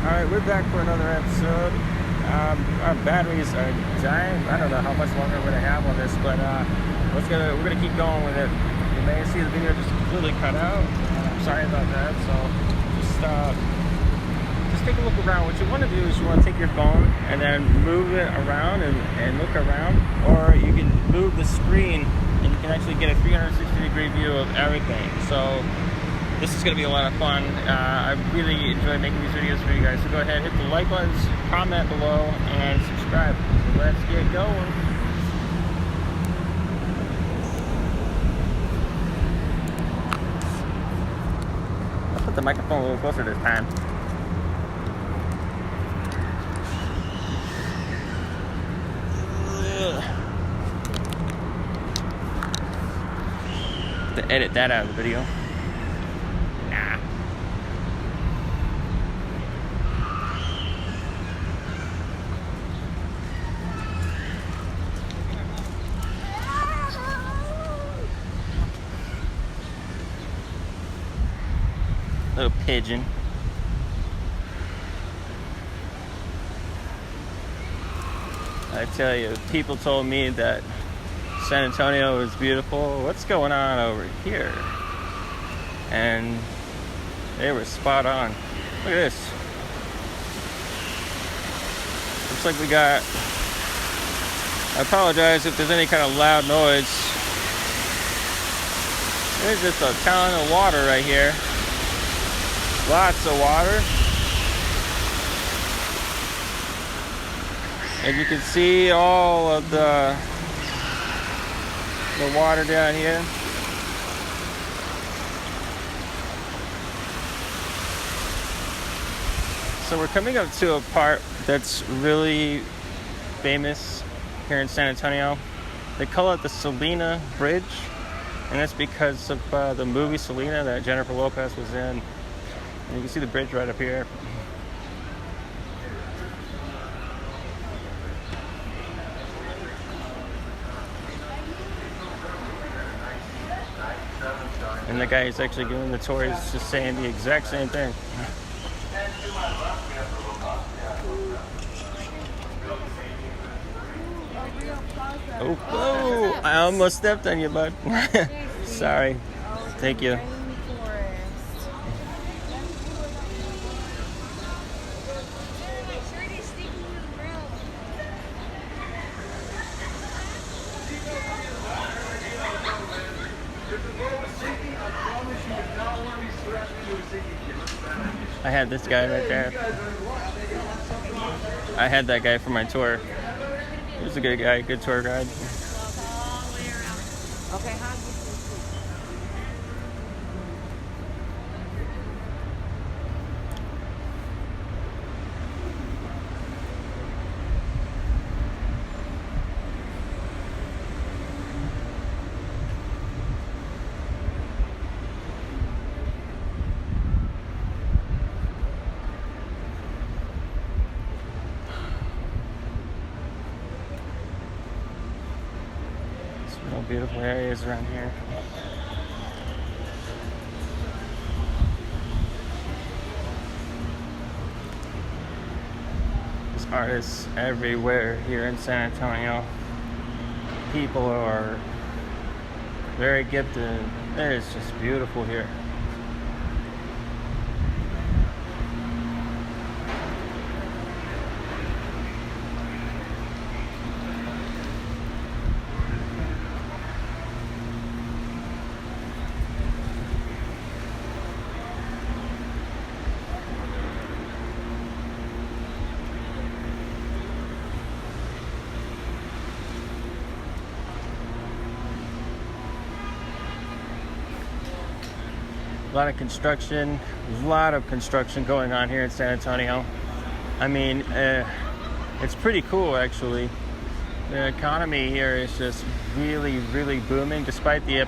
Alright, we're back for another episode. Our batteries are dying. I don't know how much longer we're going to have on this, but we're going to keep going with it. You may see the video just completely cut out. I'm sorry about that. So just take a look around. What you want to do is you want to take your phone and then move it around and look around, or you can move the screen and you can actually get a 360-degree view of everything. So this is going to be a lot of fun. I really enjoy making these videos for you guys. So go ahead, hit the like buttons, comment below, and subscribe. So let's get going. I'll put the microphone a little closer this time. To edit that out of the video. Little pigeon. I tell you, people told me that San Antonio is beautiful. What's going on over here? And they were spot on. Look at this. Looks like we got, I apologize if there's any kind of loud noise. There's just a ton of water right here. Lots of water. And you can see all of the water down here. So we're coming up to a part that's really famous here in San Antonio. They call it the Selina Bridge, and that's because of the movie Selina that Jennifer Lopez was in. And you can see the bridge right up here. And the guy who's actually giving the tour is just saying the exact same thing. Oh, I almost stepped on you, bud. Sorry. Thank you. I had this guy right there. I had that guy for my tour. He was a good guy, good tour guide. Okay, beautiful areas around here. There's artists everywhere here in San Antonio. People are very gifted. It is just beautiful here. A lot of construction going on here in San Antonio. I mean, it's pretty cool actually. The economy here is just really, really booming despite the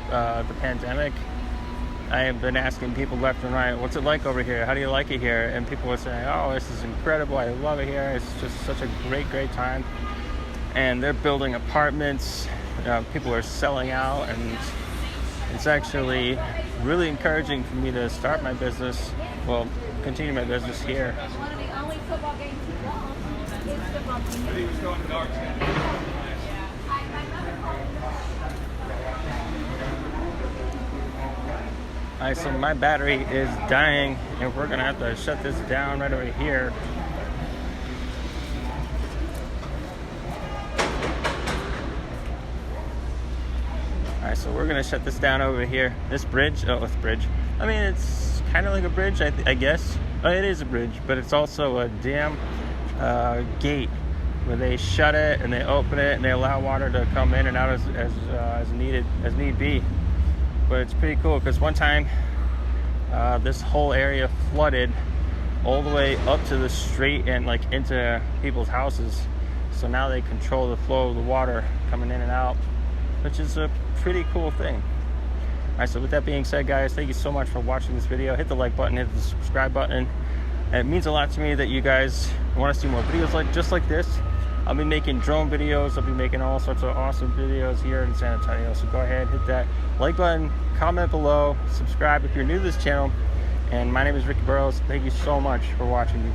pandemic. I have been asking people left and right, what's it like over here? How do you like it here? And people are saying, oh, this is incredible. I love it here. It's just such a great time. And they're building apartments. People are selling out, and it's actually really encouraging for me to start my business. Well, continue my business here. One of the only football games he lost is the bumpy. Alright, so my battery is dying, and we're gonna have to shut this down right over here. Alright, so we're gonna shut this down over here. This bridge, oh, it's a bridge. I mean, it's kind of like a bridge, I guess. Oh, it is a bridge, but it's also a damn gate where they shut it and they open it and they allow water to come in and out as need be. But it's pretty cool because one time this whole area flooded all the way up to the street and like into people's houses. So now they control the flow of the water coming in and out, which is a pretty cool thing. Alright, so with that being said, guys, thank you so much for watching this video. Hit the like button, hit the subscribe button. And it means a lot to me that you guys want to see more videos just like this. I'll be making drone videos. I'll be making all sorts of awesome videos here in San Antonio. So go ahead, hit that like button, comment below, subscribe if you're new to this channel. And my name is Ricky Burrows. Thank you so much for watching.